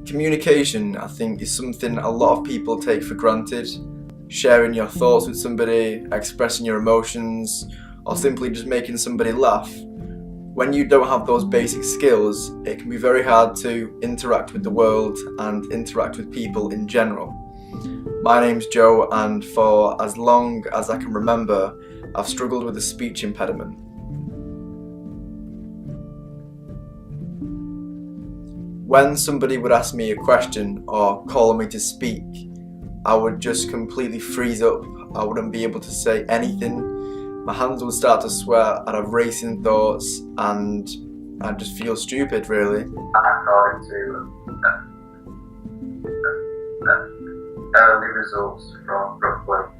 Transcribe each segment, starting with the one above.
Communication, I think, is something a lot of people take for granted. Sharing your thoughts with somebody, expressing your emotions, or simply just making somebody laugh. When you don't have those basic skills, it can be very hard to interact with the world and interact with people in general. My name's Joe, and for as long as I can remember, I've struggled with a speech impediment. When somebody would ask me a question or call on me to speak, I would just completely freeze up. I wouldn't be able to say anything. My hands would start to sweat, I'd have racing thoughts, and I'd just feel stupid, really. According to early results from roughly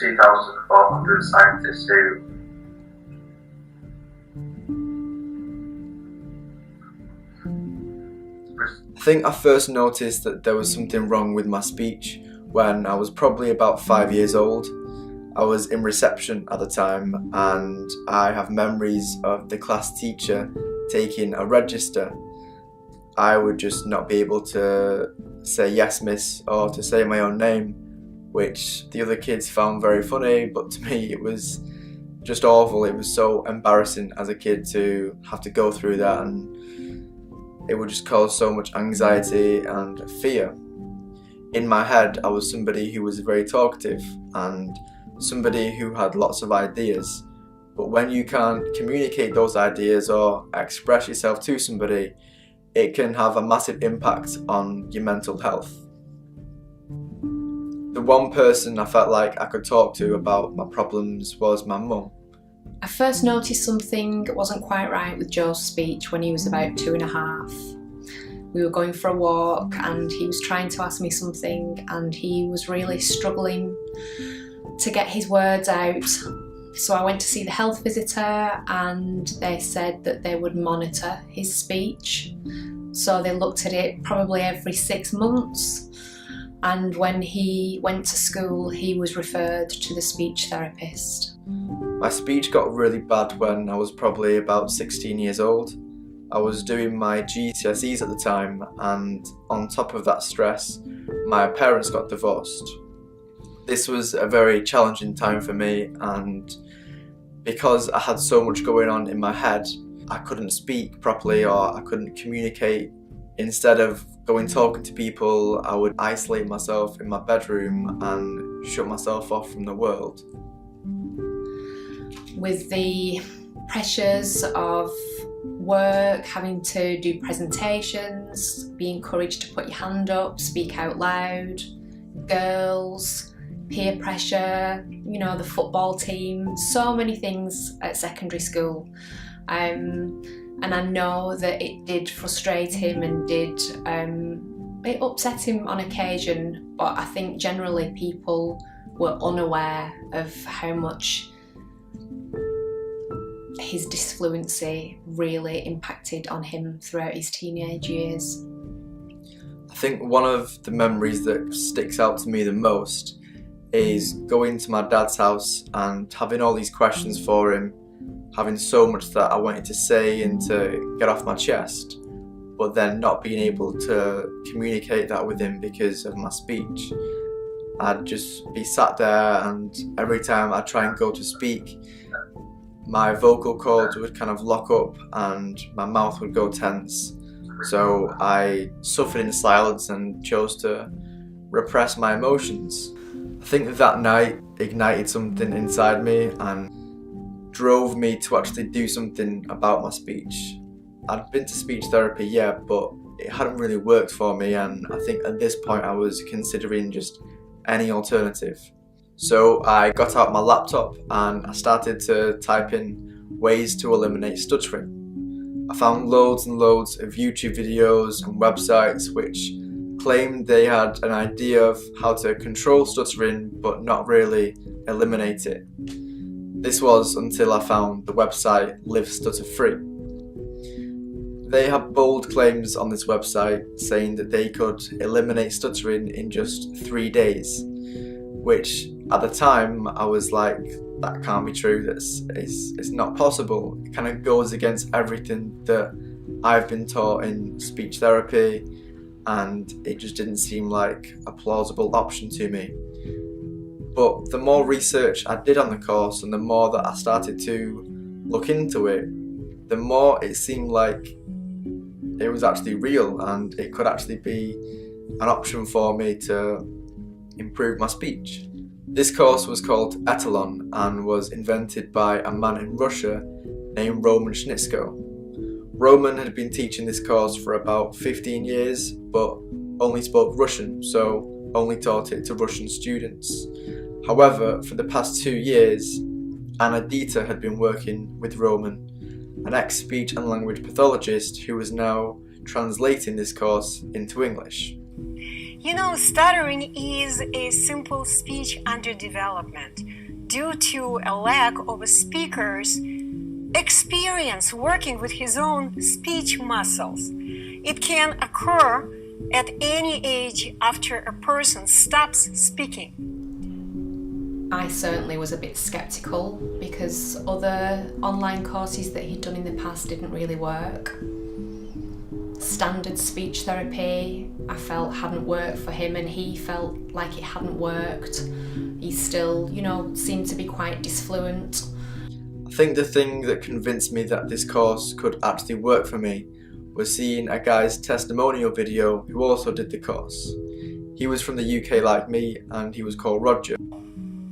2,400 scientists who I think I first noticed that there was something wrong with my speech when I was probably about 5 years old. I was in reception at the time, and I have memories of the class teacher taking a register. I would just not be able to say yes miss or to say my own name, which the other kids found very funny, but to me it was just awful. It was so embarrassing as a kid to have to go through that, and it would just cause so much anxiety and fear. In my head, I was somebody who was very talkative and somebody who had lots of ideas. But when you can't communicate those ideas or express yourself to somebody, it can have a massive impact on your mental health. The one person I felt like I could talk to about my problems was my mum. I first noticed something wasn't quite right with Joe's speech when he was about 2.5. We were going for a walk and he was trying to ask me something and he was really struggling to get his words out. So I went to see the health visitor and they said that they would monitor his speech. So they looked at it probably every 6 months, and when he went to school he was referred to the speech therapist. My speech got really bad when I was probably about 16 years old. I was doing my GCSEs at the time, and on top of that stress, my parents got divorced. This was a very challenging time for me, and because I had so much going on in my head, I couldn't speak properly or I couldn't communicate. Instead of going talking to people, I would isolate myself in my bedroom and shut myself off from the world. With the pressures of work, having to do presentations, be encouraged to put your hand up, speak out loud, girls, peer pressure, the football team, so many things at secondary school. And I know that it did frustrate him and it upset him on occasion, but I think generally people were unaware of how much his disfluency really impacted on him throughout his teenage years. I think one of the memories that sticks out to me the most is going to my dad's house and having all these questions for him, having so much that I wanted to say and to get off my chest, but then not being able to communicate that with him because of my speech. I'd just be sat there, and every time I'd try and go to speak, my vocal cords would kind of lock up and my mouth would go tense. So I suffered in silence and chose to repress my emotions. I think that night ignited something inside me and drove me to actually do something about my speech. I'd been to speech therapy, yeah, but it hadn't really worked for me, and I think at this point I was considering just any alternative. So I got out my laptop and I started to type in ways to eliminate stuttering. I found loads and loads of YouTube videos and websites which claimed they had an idea of how to control stuttering but not really eliminate it. This was until I found the website Live Stutter-Free. They have bold claims on this website saying that they could eliminate stuttering in just 3 days, which at the time I was like, that can't be true, it's not possible. It kind of goes against everything that I've been taught in speech therapy, and it just didn't seem like a plausible option to me. But the more research I did on the course and the more that I started to look into it, the more it seemed like it was actually real and it could actually be an option for me to improve my speech. This course was called Etalon and was invented by a man in Russia named Roman Schnitsko. Roman had been teaching this course for about 15 years, but only spoke Russian, so only taught it to Russian students. However, for the past 2 years, Deeter had been working with Roman, an ex-speech and language pathologist who is now translating this course into English. You know, stuttering is a simple speech underdevelopment due to a lack of a speaker's experience working with his own speech muscles. It can occur at any age after a person stops speaking. I certainly was a bit sceptical because other online courses that he'd done in the past didn't really work. Standard speech therapy, I felt hadn't worked for him, and he felt like it hadn't worked. He still, seemed to be quite disfluent. I think the thing that convinced me that this course could actually work for me was seeing a guy's testimonial video who also did the course. He was from the UK like me, and he was called Roger.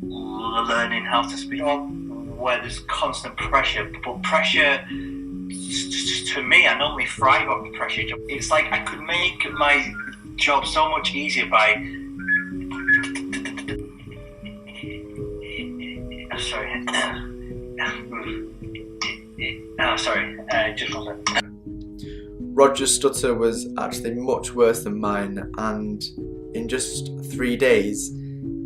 Learning how to speak, where there's constant pressure, but pressure, to me, I normally thrive on pressure. It's like I could make my job so much easier by just one second. Roger's stutter was actually much worse than mine, and in just 3 days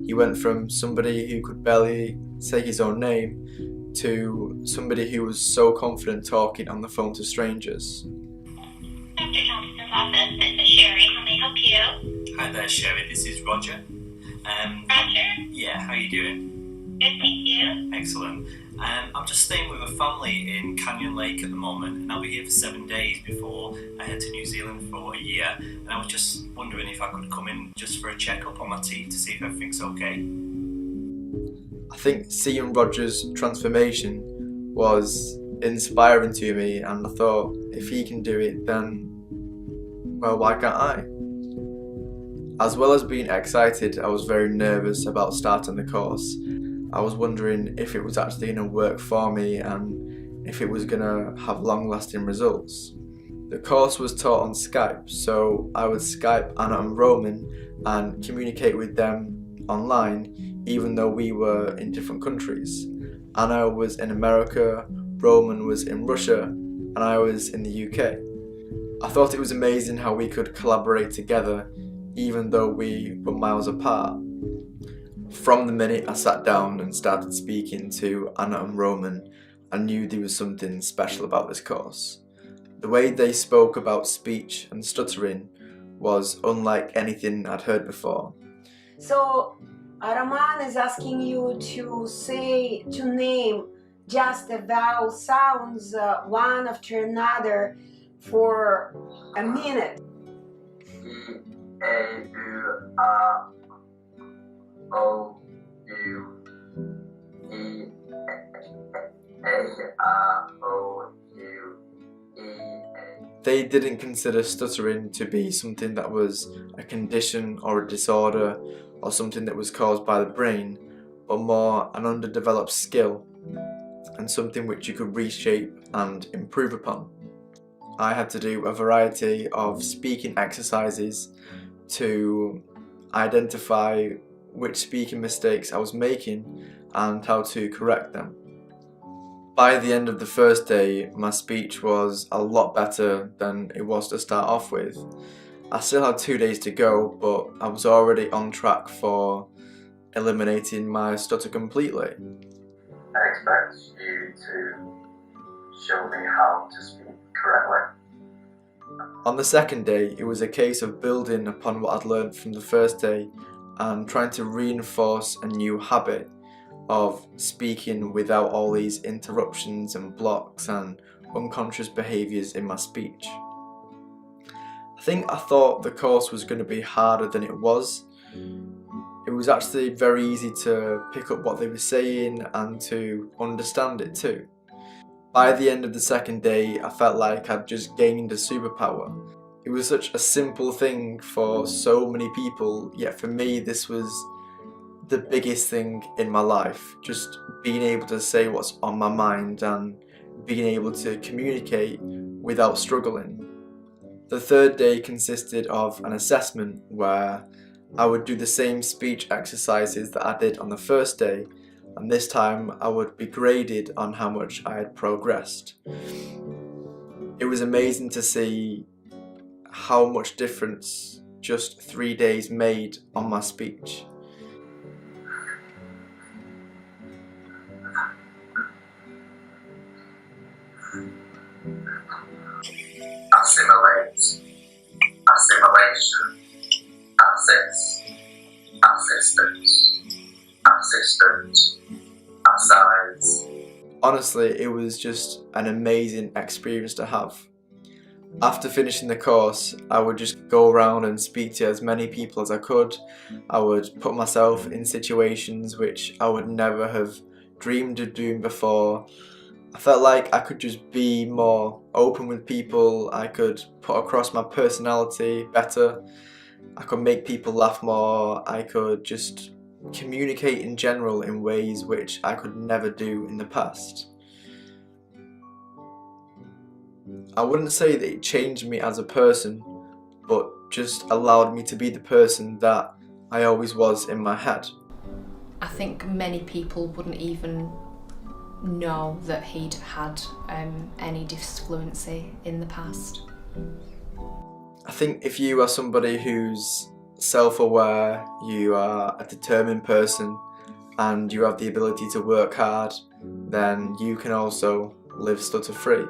he went from somebody who could barely say his own name to somebody who was so confident talking on the phone to strangers. Dr. Johnson's office, this is Sherry. How may I help you? Hi there, Sherry. This is Roger. Roger? Yeah, how are you doing? Good, thank you. Excellent. I'm just staying with a family in Canyon Lake at the moment, and I'll be here for 7 days before I head to New Zealand for a year. And I was just wondering if I could come in just for a checkup on my teeth to see if everything's okay. I think seeing Roger's transformation was inspiring to me, and I thought, if he can do it, then, well, why can't I? As well as being excited, I was very nervous about starting the course. I was wondering if it was actually going to work for me and if it was going to have long-lasting results. The course was taught on Skype, so I would Skype Anna and Roman and communicate with them online, even though we were in different countries. Anna was in America, Roman was in Russia, and I was in the UK. I thought it was amazing how we could collaborate together, even though we were miles apart. From the minute I sat down and started speaking to Anna and Roman, I knew there was something special about this course. The way they spoke about speech and stuttering was unlike anything I'd heard before. So, Roman is asking you to name just the vowel sounds one after another for a minute. O, U, E, A, O, U, E, A. They didn't consider stuttering to be something that was a condition or a disorder or something that was caused by the brain, but more an underdeveloped skill and something which you could reshape and improve upon. I had to do a variety of speaking exercises to identify which speaking mistakes I was making and how to correct them. By the end of the first day, my speech was a lot better than it was to start off with. I still had 2 days to go, but I was already on track for eliminating my stutter completely. I expect you to show me how to speak correctly. On the second day, it was a case of building upon what I'd learned from the first day and trying to reinforce a new habit of speaking without all these interruptions and blocks and unconscious behaviours in my speech. think I thought the course was going to be harder than it was. It was actually very easy to pick up what they were saying and to understand it too. By the end of the second day, I felt like I'd just gained a superpower. It was such a simple thing for so many people, yet for me this was the biggest thing in my life. Just being able to say what's on my mind and being able to communicate without struggling. The third day consisted of an assessment where I would do the same speech exercises that I did on the first day, and this time I would be graded on how much I had progressed. It was amazing to see how much difference just 3 days made on my speech. Assimilate, assimilation, access, assistance, assistant, assize. Honestly, it was just an amazing experience to have. After finishing the course, I would just go around and speak to as many people as I could. I would put myself in situations which I would never have dreamed of doing before. I felt like I could just be more open with people, I could put across my personality better, I could make people laugh more, I could just communicate in general in ways which I could never do in the past. I wouldn't say that it changed me as a person, but just allowed me to be the person that I always was in my head. I think many people wouldn't even know that he'd had any disfluency in the past. I think if you are somebody who's self-aware, you are a determined person, and you have the ability to work hard, then you can also live stutter-free.